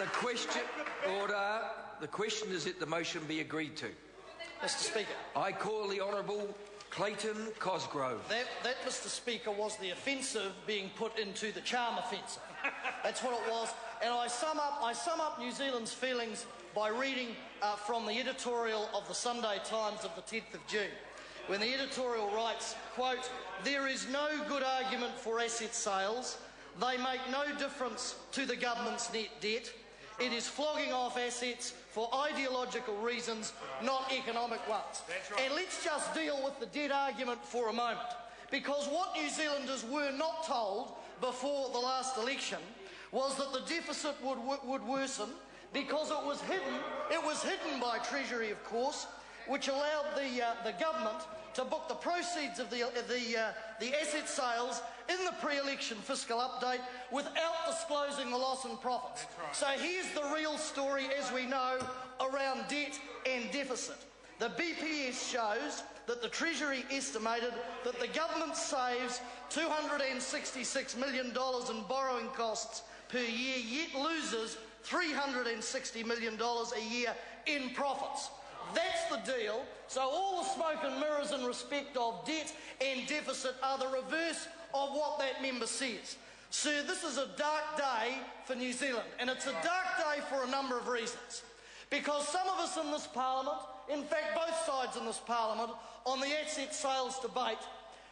The question, order. The question is that the motion be agreed to. Mr. Speaker. I call the Honourable Clayton Cosgrove. That, Mr. Speaker, was the offensive being put into the charm offensive. That's what it was. And I sum up New Zealand's feelings by reading from the editorial of the Sunday Times of the 10th of June, when the editorial writes, quote, "There is no good argument for asset sales. They make no difference to the government's net debt. It is flogging off assets for ideological reasons, not economic ones." Right. And let's just deal with the debt argument for a moment, because what New Zealanders were not told before the last election was that the deficit would worsen because it was hidden. It was hidden by Treasury, of course, which allowed the government to book the proceeds of the asset sales in the pre-election fiscal update without disclosing the loss in profits. Right. So here's the real story, as we know, around debt and deficit. The BPS shows that the Treasury estimated that the government saves $266 million in borrowing costs per year, yet loses $360 million a year in profits. That's the deal. So all the smoke and mirrors in respect of debt and deficit are the reverse of what that member says. Sir, this is a dark day for New Zealand, and it's a dark day for a number of reasons. Because some of us in this Parliament, in fact both sides in this Parliament, on the asset sales debate,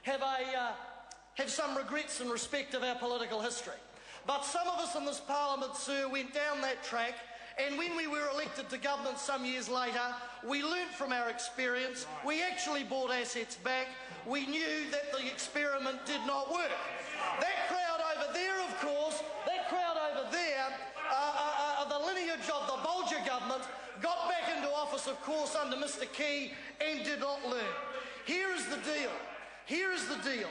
have some regrets in respect of our political history. But some of us in this Parliament, sir, went down that track, and when we were elected to government some years later, we learnt from our experience. We actually bought assets back. We knew that the experiment did not work. That crowd over there, of course, the lineage of the Bolger government, got back into office, of course, under Mr. Key and did not learn. Here is the deal. Here is the deal.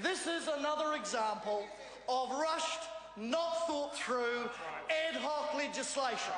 This is another example of rushed, not thought through, ad hoc legislation.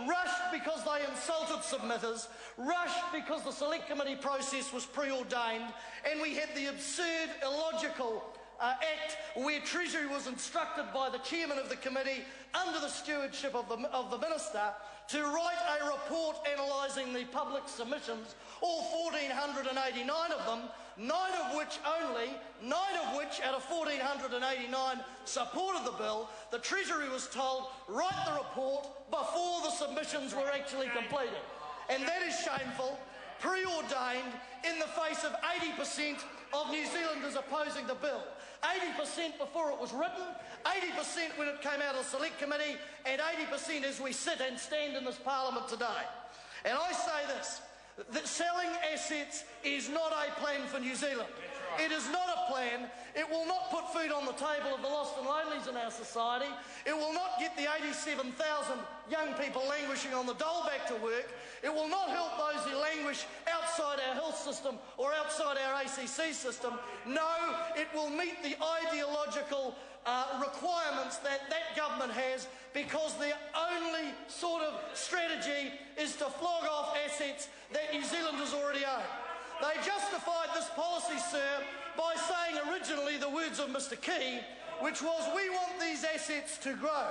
Rushed because they insulted submitters, rushed because the select committee process was preordained, and we had the absurd, illogical act where Treasury was instructed by the chairman of the committee, under the stewardship of the minister, to write a report analysing the public submissions, all 1,489 of them, nine of which out of 1,489 supported the bill. The Treasury was told, write the report before the submissions were actually completed. And that is shameful, preordained, in the face of 80% of New Zealanders opposing the bill. 80% before it was written, 80% when it came out of the Select Committee, and 80% as we sit and stand in this Parliament today. And I say this, that selling assets is not a plan for New Zealand. It is not a plan. It will not put food on the table of the lost and lonelies in our society. It will not get the 87,000 young people languishing on the dole back to work. It will not help those who languish outside our health system or outside our ACC system. No, it will meet the ideological requirements that government has, because their only sort of strategy is to flog off assets that New Zealanders already own. They justified this policy, sir, by saying originally the words of Mr. Key, which was, we want these assets to grow.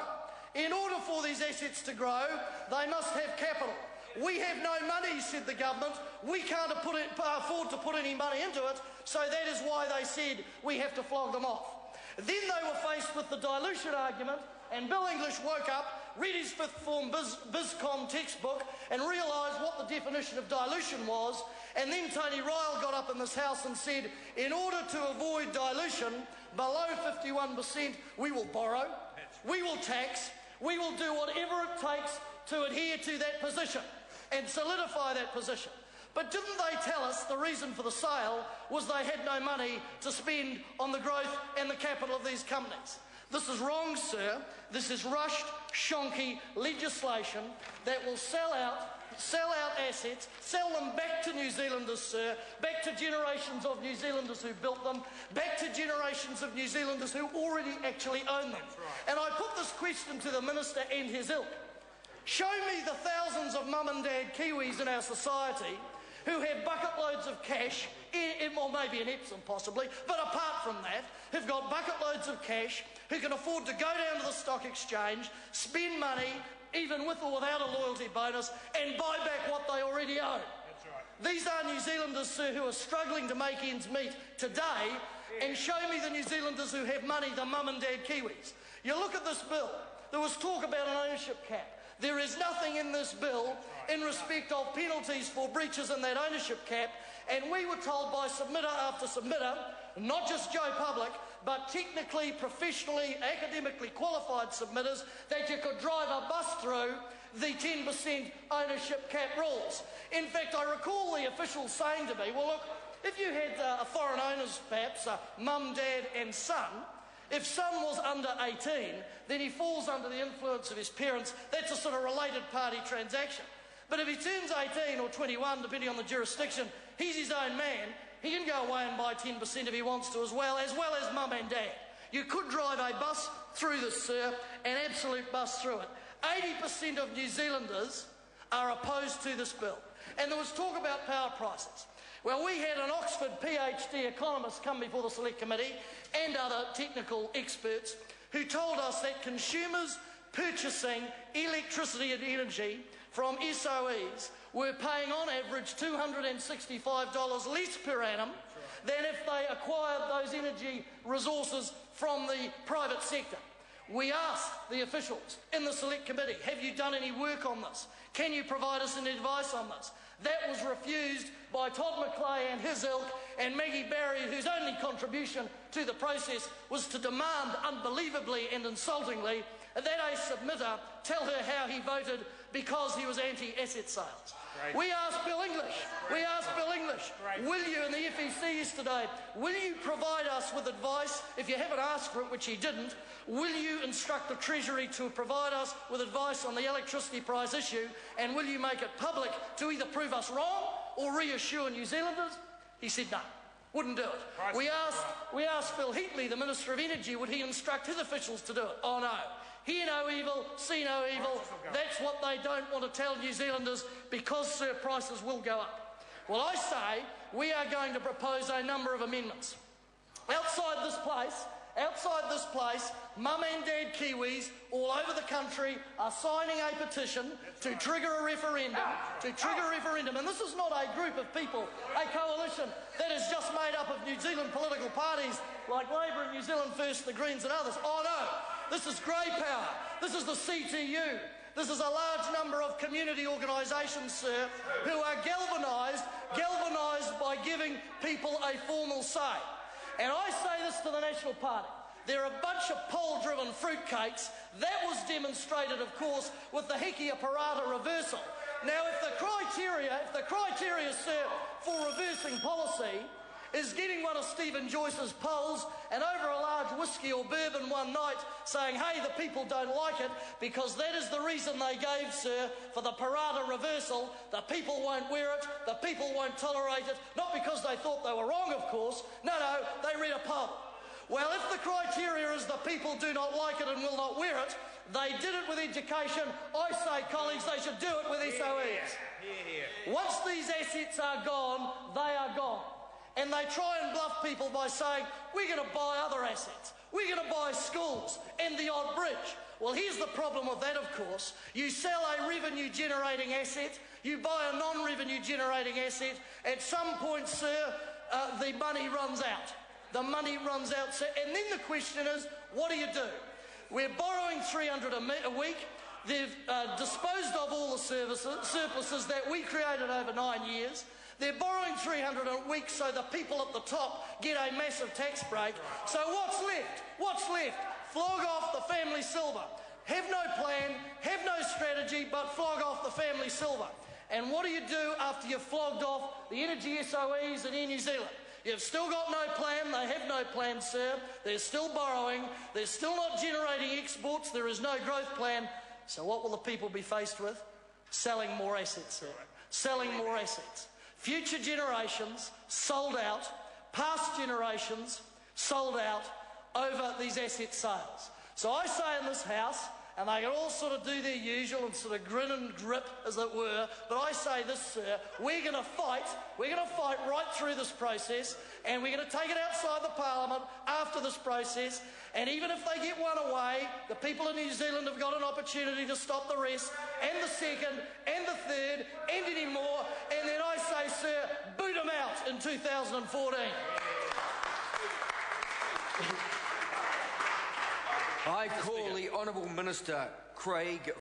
In order for these assets to grow, they must have capital. We have no money, said the government. We can't afford to put any money into it, so that is why they said we have to flog them off. Then they were faced with the dilution argument, and Bill English woke up, read his fifth form BizCom textbook, and realised what the definition of dilution was. And then Tony Ryle got up in this House and said, in order to avoid dilution below 51%, we will borrow, we will tax, we will do whatever it takes to adhere to that position and solidify that position. But didn't they tell us the reason for the sale was they had no money to spend on the growth and the capital of these companies? This is wrong, sir. This is rushed, shonky legislation that will sell out assets, sell them back to New Zealanders, sir, back to generations of New Zealanders who built them, back to generations of New Zealanders who already actually own them. Right. And I put this question to the Minister and his ilk. Show me the thousands of mum and dad Kiwis in our society who have bucket loads of cash, or maybe in Epsom possibly, but apart from that, who've got bucket loads of cash, who can afford to go down to the stock exchange, spend money, even with or without a loyalty bonus, and buy back what they already own. That's right. These are New Zealanders, sir, who are struggling to make ends meet today, and show me the New Zealanders who have money, the mum and dad Kiwis. You look at this bill, there was talk about an ownership cap. There is nothing in this bill in respect of penalties for breaches in that ownership cap, and we were told by submitter after submitter, not just Joe Public, but technically, professionally, academically qualified submitters, that you could drive a bus through the 10% ownership cap rules. In fact, I recall the officials saying to me, well, look, if you had foreign owners, perhaps, mum, dad and son, if son was under 18, then he falls under the influence of his parents. That's a sort of related party transaction. But if he turns 18 or 21, depending on the jurisdiction, he's his own man. He can go away and buy 10% if he wants to as well as mum and dad. You could drive a bus through this, sir, an absolute bus through it. 80% of New Zealanders are opposed to this bill. And there was talk about power prices. Well, we had an Oxford PhD economist come before the Select Committee and other technical experts who told us that consumers purchasing electricity and energy from SOEs were paying on average $265 less per annum than if they acquired those energy resources from the private sector. We asked the officials in the Select Committee, have you done any work on this? Can you provide us any advice on this? That was refused by Todd McClay and his ilk, and Maggie Barry, whose only contribution to the process was to demand, unbelievably and insultingly, that a submitter tell her how he voted because he was anti-asset sales. Right. We asked Bill English, Right. will you, and the FEC yesterday, will you provide us with advice? If you haven't asked for it, which he didn't, will you instruct the Treasury to provide us with advice on the electricity price issue, and will you make it public to either prove us wrong or reassure New Zealanders? He said no, wouldn't do it. We asked Phil Heatley, the Minister of Energy, would he instruct his officials to do it? Oh no. Hear no evil, see no evil. That's what they don't want to tell New Zealanders, because, sir, prices will go up. Well, I say we are going to propose a number of amendments. Outside this place, mum and dad Kiwis all over the country are signing a petition to trigger a referendum, and this is not a group of people, a coalition that is just made up of New Zealand political parties like Labour and New Zealand First, the Greens and others. Oh no, this is grey power, this is the CTU, this is a large number of community organisations, sir, who are galvanised by giving people a formal say. And I say this to the National Party. They're a bunch of poll-driven fruitcakes. That was demonstrated, of course, with the Hekia Parata reversal. Now, if the criteria, sir, for reversing policy is getting one of Stephen Joyce's polls and over a large whiskey or bourbon one night saying, hey, the people don't like it, because that is the reason they gave, sir, for the Parata reversal. The people won't wear it, the people won't tolerate it, not because they thought they were wrong, of course. No, they read a poll. Well, if the criteria is the people do not like it and will not wear it, they did it with education. I say, colleagues, they should do it with SOEs. Once these assets are gone, they are gone. And they try and bluff people by saying, we're going to buy other assets. We're going to buy schools and the odd bridge. Well, here's the problem with that, of course. You sell a revenue-generating asset, you buy a non-revenue generating asset. At some point, sir, the money runs out. The money runs out, sir. And then the question is, what do you do? We're borrowing $300 a week. They've disposed of all the surpluses that we created over 9 years. They're borrowing $300 a week so the people at the top get a massive tax break. So what's left? What's left? Flog off the family silver. Have no plan, have no strategy, but flog off the family silver. And what do you do after you've flogged off the energy SOEs in Air New Zealand? You've still got no plan. They have no plan, sir. They're still borrowing. They're still not generating exports. There is no growth plan. So what will the people be faced with? Selling more assets, sir. Selling more assets. Future generations sold out. Past generations sold out over these asset sales. So I say in this House, and they can all sort of do their usual and sort of grin and grip, as it were. But I say this, sir, we're going to fight right through this process, and we're going to take it outside the Parliament after this process. And even if they get one away, the people in New Zealand have got an opportunity to stop the rest, and the second, and the third, and any more. And then I say, sir, boot them out in 2014. I call the Honourable Minister Craig